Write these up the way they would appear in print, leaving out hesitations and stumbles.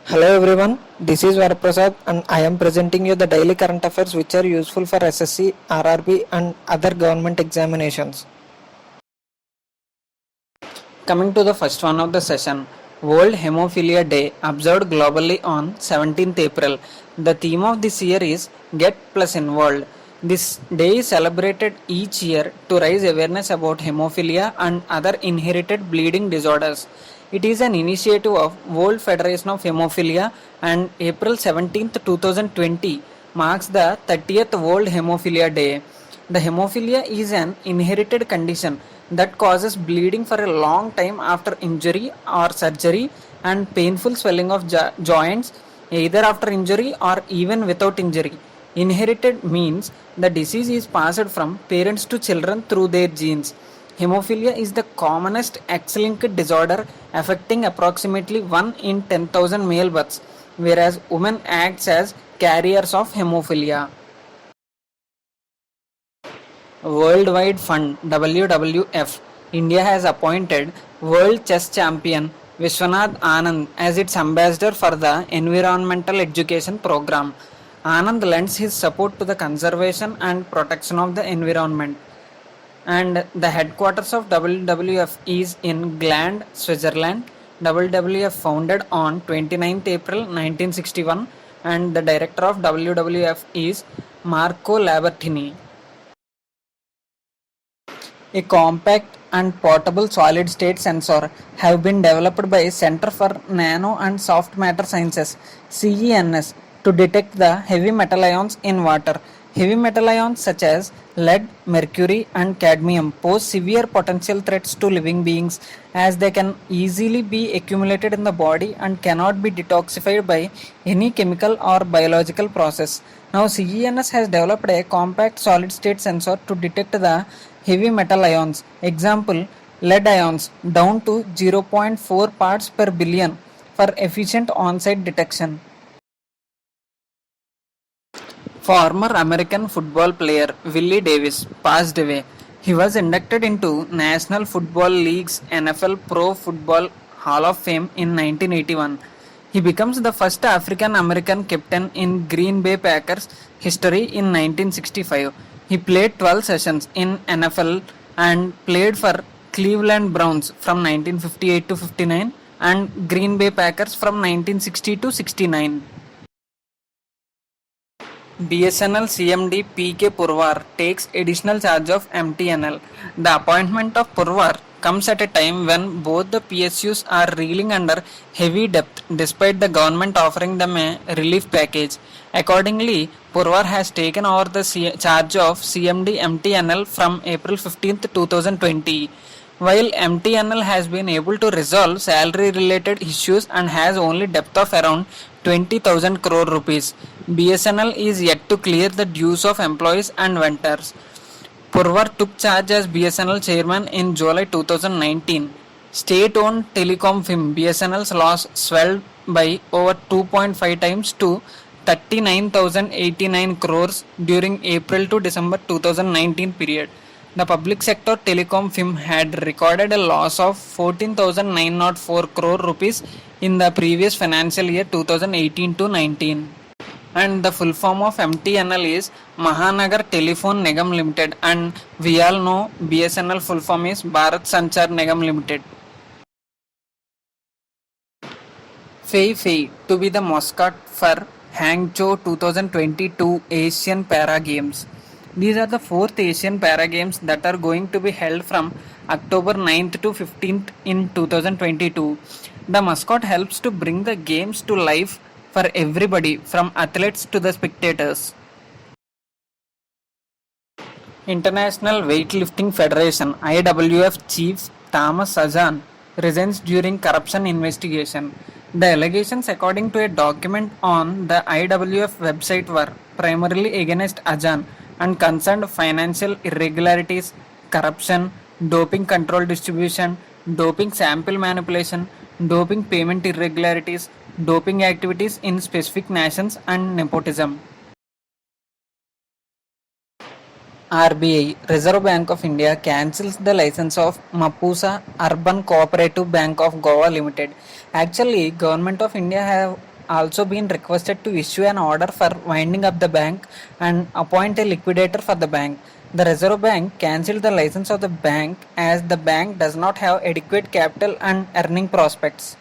Hello everyone, this is Varaprasad and I am presenting you the daily current affairs which are useful for SSC, RRB and other government examinations. Coming to the first one of the session, World Hemophilia Day observed globally on 17th April. The theme of this year is Get Plus Involved. This day is celebrated each year to raise awareness about hemophilia and other inherited bleeding disorders. It is an initiative of World Federation of Hemophilia and April 17, 2020 marks the 30th World Hemophilia Day. The hemophilia is an inherited condition that causes bleeding for a long time after injury or surgery and painful swelling of joints either after injury or even without injury. Inherited means the disease is passed from parents to children through their genes. Hemophilia is the commonest X-linked disorder affecting approximately 1 in 10,000 male births, whereas women act as carriers of hemophilia. Worldwide Fund WWF, India has appointed World Chess Champion Vishwanath Anand as its ambassador for the Environmental Education Program. Anand lends his support to the conservation and protection of the environment. And the headquarters of WWF is in Gland, Switzerland. WWF founded on 29th April 1961 and the director of WWF is Marco Labertini. A compact and portable solid-state sensor have been developed by Center for Nano and Soft Matter Sciences (CENS) to detect the heavy metal ions in water. Heavy metal ions such as lead, mercury, and cadmium pose severe potential threats to living beings as they can easily be accumulated in the body and cannot be detoxified by any chemical or biological process. Now, CENS has developed a compact solid-state sensor to detect the heavy metal ions, example lead ions, down to 0.4 parts per billion for efficient on-site detection. Former American football player Willie Davis passed away. He was inducted into National Football League's NFL Pro Football Hall of Fame in 1981. He becomes the first African American captain in Green Bay Packers history in 1965. He played 12 seasons in NFL and played for Cleveland Browns from 1958 to 59 and Green Bay Packers from 1960 to 69. BSNL CMD PK Purwar takes additional charge of MTNL. The appointment of Purwar comes at a time when both the PSUs are reeling under heavy debt despite the government offering them a relief package. Accordingly, Purwar has taken over the charge of CMD MTNL from April 15, 2020. While MTNL has been able to resolve salary related issues and has only debt of around 20,000 crore rupees, BSNL is yet to clear the dues of employees and vendors. Purwar took charge as BSNL chairman in July 2019. State-owned telecom firm BSNL's loss swelled by over 2.5 times to 39,089 crores during April to December 2019 period. The public sector telecom firm had recorded a loss of 14,904 crore rupees in the previous financial year 2018 to 19. And the full form of MTNL is Mahanagar Telephone Nigam Limited, and we all know BSNL full form is Bharat Sanchar Nigam Limited. Fei Fei to be the mascot for Hangzhou 2022 Asian Para Games. These are the fourth Asian Para Games that are going to be held from October 9th to 15th in 2022. The mascot helps to bring the games to life for everybody from athletes to the spectators. International Weightlifting Federation IWF Chief Thomas Azan resigns during corruption investigation. The allegations, according to a document on the IWF website, were primarily against Azan and concerned financial irregularities, corruption, doping control distribution, doping sample manipulation, doping payment irregularities, doping activities in specific nations and nepotism. RBI, Reserve Bank of India, cancels the license of Mapusa Urban Cooperative Bank of Goa Limited. Actually, Government of India have also been requested to issue an order for winding up the bank and appoint a liquidator for the bank. The Reserve Bank cancelled the license of the bank as the bank does not have adequate capital and earning prospects.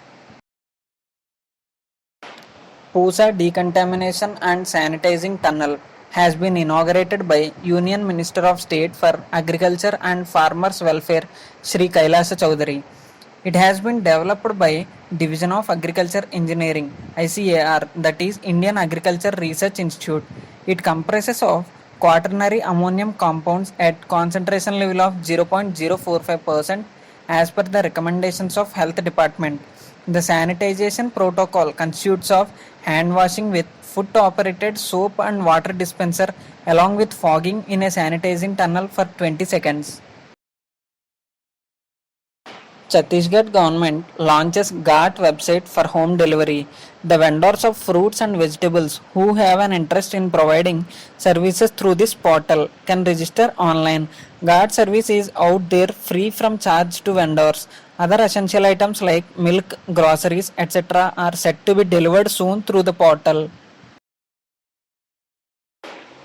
Pusa Decontamination and Sanitizing Tunnel has been inaugurated by Union Minister of State for Agriculture and Farmers Welfare Shri Kailasa Chowdhury. It has been developed by Division of Agriculture Engineering ICAR, that is Indian Agriculture Research Institute. It comprises of quaternary ammonium compounds at concentration level of 0.045% as per the recommendations of Health Department. The sanitization protocol consists of hand washing with foot operated soap and water dispenser along with fogging in a sanitizing tunnel for 20 seconds. Chhattisgarh government launches GAT website for home delivery. The vendors of fruits and vegetables who have an interest in providing services through this portal can register online. GAT service is out there free from charge to vendors. Other essential items like milk, groceries, etc. are set to be delivered soon through the portal.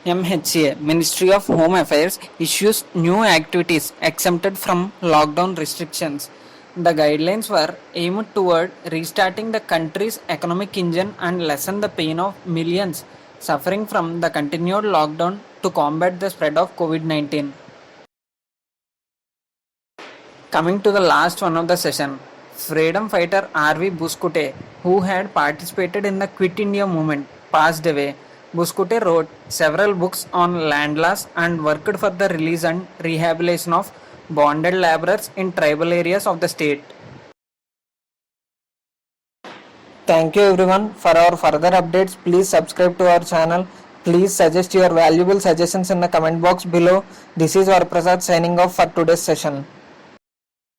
MHA, Ministry of Home Affairs, issues new activities exempted from lockdown restrictions. The guidelines were aimed toward restarting the country's economic engine and lessen the pain of millions suffering from the continued lockdown to combat the spread of COVID-19. Coming to the last one of the session, freedom fighter R.V. Buskute, who had participated in the Quit India movement, passed away. Buskute wrote several books on land laws and worked for the release and rehabilitation of bonded laborers in tribal areas of the state. Thank you everyone. For our further updates, please subscribe to our channel. Please suggest your valuable suggestions in the comment box below. This is Varaprasad signing off for today's session.